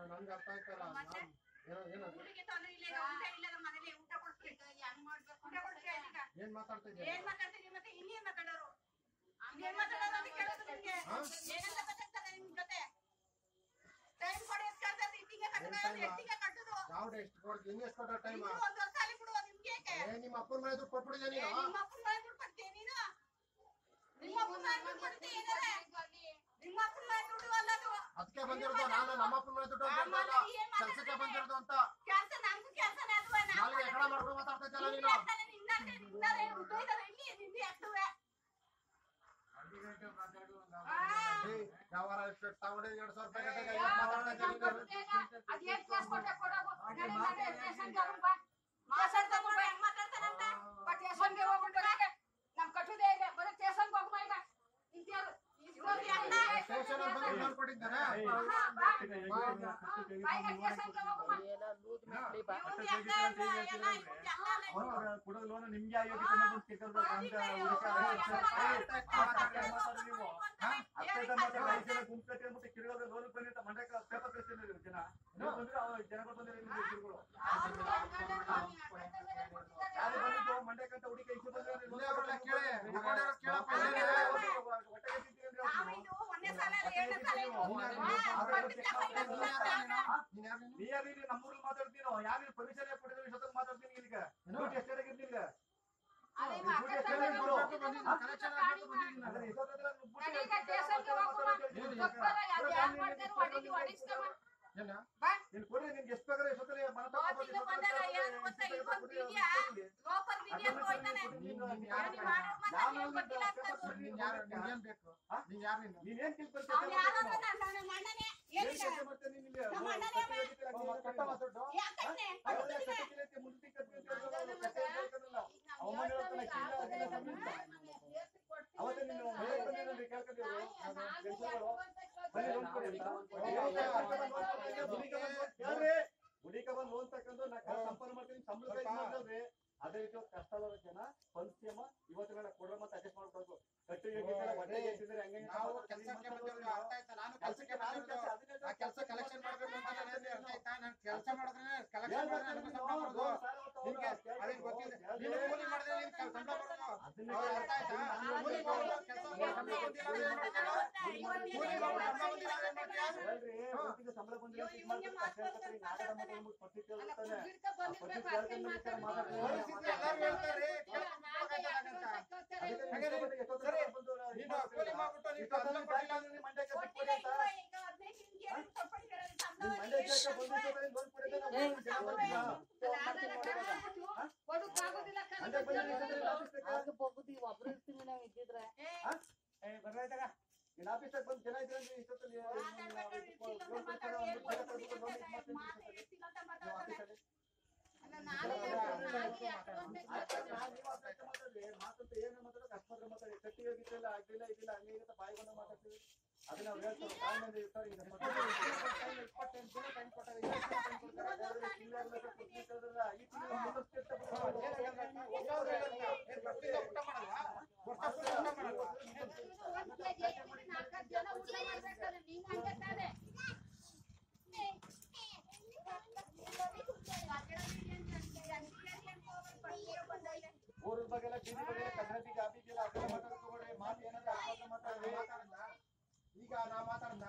ನನ್ಗೆ ಅರ್ಥ ಆಯ್ತಲ್ಲ ಊರಿಗೆ ತೊಂದ್ರೆ ಇಲ್ಲ ಊಟ ಇಲ್ಲದ ಮನೇಲಿ ಊಟ ಕೊಡ್ಬೇಕು ಹೆಂಗ್ ಮಾಡ್ಬೇಕು ಊಟ ಕೊಡ್ಬೇಕು ಈಗ ಏನ್ ಮಾತಾಡ್ತಿದ್ದೆ ಏನ್ ಮಾತಾಡ್ತಿದೀವಿ ಮತ್ತೆ ಇನ್ನೇನ್ ಮಾತಾಡೋರು ಏನ್ ಮಾತಾಡೋರು ಅಂತ ಕೇಳೋದು ನಿಮ್ಗೆ ಏನಂತ ಮಾತಾಡ್ತಾರೆ ನಿಮ್ ಜೊತೆ ಟೈಮ್ ಕೊಡಿ ಎಷ್ಟು ಕಳ್ದದ್ದು ಇಟ್ಟಿಗೆ ಕಟ್ಟೋದು ಎಷ್ಟಿಗೆ ಕಟ್ಟೋದು ಯಾವ್ದು ಎಷ್ಟು ಕೊಡ್ತೀನಿ ಇನ್ನು ಎಷ್ಟು ಕೊಟ್ಟೋ ಟೈಮ್ ಒಂದು ವರ್ಷ ಅಲ್ಲಿ ಬಿಡುವ ನಿಮ್ಗೆ ನಿಮ್ಮ ಅಪ್ಪನ ಮನೆ ದುಡ್ಡು ಕೊಟ್ಬಿಡಿದೆ ನೀನು ನಿಮ್ಮ ಅಪ್ಪನ ಮನೆ ದುಡ್ಡು ಕೊಡ್ತೀಯ ನೀನು ನಿಮ್ಮ ಅಪ್ಪನ ಮನೆ ದುಡ್ಡು ಕೊಡ್ತೀಯ ಏನಾರೆ ನಿಮ್ಮ ಅಪ್ಪನ ಮನೆ ದುಡ್ಡು ಅಲ್ಲದು ಅದಕ್ಕೆ ಬಂದಿರೋದು ನಾನು ನಮ್ಮ ಅಪ್ಪನ ಮನೆ ದುಡ್ಡು ಅಂತ ಕೆಲಸಕ್ಕೆ ಬಂದಿರೋದು ಅಂತ ಕೆಲಸ ನಮ್ಗೂ ಕೆಲಸನೇ ಅಲ್ವಾ ನಾಲ್ಗೆ ಎಕಡ ಮಾಡ್ಕೊಂಡು ಮಾತಾಡ್ತಿದ್ದಲ್ಲ ನೀನು ಯಾವಾರ ಎಷ್ಟು ತಗೊಂಡೆ 2,000 ರೂಪಾಯಿ ನಮ್ ಕಟ್ಟುದೇ ಇದೆ ಬರೀ ಸ್ಟೇಷನ್ಗೆ ಹೋಗ್ಬ ಈಗ ಇಂತಿಯಾರು ಸ್ಟೇಷನ್ ಬಂದು ಕೊಟ್ಟಿದ್ದಾರೆ ಕೊಡೋದು ನಿಮ್ಗೆ ಆಯೋಗ ಗುಂಪು ಮತ್ತೆ ಕಿರುಗದ ಲೋನ್ ಬಂದಿರ್ತ ಮಂಡ್ಯಕ್ಕೆ ಪೇಪರ್ ಕಳಿಸ್ತಿದ್ರು ಜನ ಜನಗಳು ಬಂದಿರೋ ಯಾರು ಬಂದಿದ್ದು ಮಂಡ್ಯಕ್ಕಂತ ಹುಡುಗಿ ಇಷ್ಟು ಬಂದ್ರೆ ನಮ್ಮೂರಲ್ಲಿ ಮಾತಾಡ್ತೀನೋ ಯಾರು ಪರ್ಮಿಷನ್ ಕೊಟ್ಟಿದ್ರು ಇಷ್ಟೊತ್ತಿಗೆ ಮಾತಾಡ್ತೀನಿ ಈಗ ಎಷ್ಟಾಗಿರ್ತೀನಿ ಕೊಡ್ರಿ ನಿಮ್ಗೆ ಎಷ್ಟು ಬೇಕಾದ್ರೆ ಎಷ್ಟೊತ್ತಲ್ಲಿ ನೀವೇನ್ ತಿಳ್ಕೊಳ್ತೀವಿ ಅವತ್ತೇ ನೀನು ಗುಡಿಕ ಬಂದು ಲೋನ್ ತಕೊಂಡು ನಾ ಸಂಪಾದನೆ ಮಾಡ್ತೀನಿ ಸಂಬಳ ಅದೇ ರೀತಿ ಕಷ್ಟ ಜನ ಪಂಚಮ ಇವತ್ತು ಕೊಡ್ರ ಮತ್ತೆ ಅಡ್ಜಸ್ಟ್ ಮಾಡ್ಬೇಕು ಕಟ್ಟಿಗೆ ಹೊಟ್ಟೆಗೆ ಹಂಗೆ ನಾವು ಕೆಲಸಕ್ಕೆ ಬಂದಿರೋದು ಅರ್ಥ ಆಯ್ತಾ ನಾನು ಕೆಲಸಕ್ಕೆ ಬಂದಿರೋದು ಆ ಕೆಲಸ ಕಲೆಕ್ಷನ್ ಮಾಡಬೇಕು ಅಂತ ನನಗೆ ಅರ್ಥ ಆಯ್ತಾ ನಾನು ಕೆಲಸ ಮಾಡಿದ್ರೆ ಕಲೆಕ್ಷನ್ ಮಾಡಿದ್ರೆ ನನಗೆ ಸಂಬಳ ಬರೋದು ನಿಮಗೆ ಅದೇನು ಗೊತ್ತಿದೆ ನೀನು ಕೂಲಿ ಮಾಡಿದ್ರೆ ನಿನ್ ಸಂಬಳ ಬರೋದು ಅರ್ಥ ಆಯ್ತಾ ಕೂಲಿ ಮಾಡೋದು ಕೆಲಸ ಸಂಬಳ ಬಂದಿಲ್ಲ ಏನು ಮಾಡ್ತೀರಾ ಕೂಲಿ ಮಾಡೋದು ಸಂಬಳ ಬಂದಿಲ್ಲ ಏನು ಮಾಡ್ತೀರಾ ಹೇಳ್ರಿ ಇವತ್ತಿಗೆ ಸಂಬಳ ಬಂದಿಲ್ಲ ಎಲ್ಲರೂ ಹೇಳ್ತಾರೆ ಕೂಲಿ ಮಾಡ್ಬಿಟ್ಟು ನೀವು ಅದನ್ನ ಮಾಡಿಲ್ಲ ಅಂದ್ರೆ ಮಂಡ್ಯಕ್ಕೆ ಬಿಟ್ಬಿಡಿ ಅಂತ ಆಫೀಸಾಗ ಬಂದು ಜನ ಇದ್ರೆ ಇಷ್ಟೊತ್ತಲ್ಲಿ ಮಾತಂತ ಏನು ಮಾತಾಡೋದು ಅಷ್ಟಮಾತ್ರ ಮಾತಾಡಿ ಕಟ್ಟಿ ಹೋಗಿದ್ದೆಲ್ಲ ಆಗ್ಲಿಲ್ಲ ಇದಿಲ್ಲ ಹಂಗೆ ಇರುತ್ತೆ ಬಾಯಿ ಬಂದ ಮಾತಾಡ್ತೀವಿ ಅದನ್ನ ನಾವು ಹೇಳ್ತಾರೆ ಕಾಯಿಲೆ ಇರ್ತಾರೆ ಈಗ 28 ದಿನ ಟೈಮ್ ಕೊಟ್ಟಾಗ ಈ ಊರ ಬಗ್ಗೆಲ್ಲ ಬೀದಿ ಬಗ್ಗೆ ಕನ್ನಡಿಗ ಆಫೀಸೆಲ್ಲ ಅದೆಲ್ಲ ಮಾತಾಡ್ಕೊಬೇಡ್ರಿ ಮಾತು ಏನಾದ್ರು ಮಾತಾಡ್ರಿ ಈಗ ನಾ ಮಾತಾಡ್ದ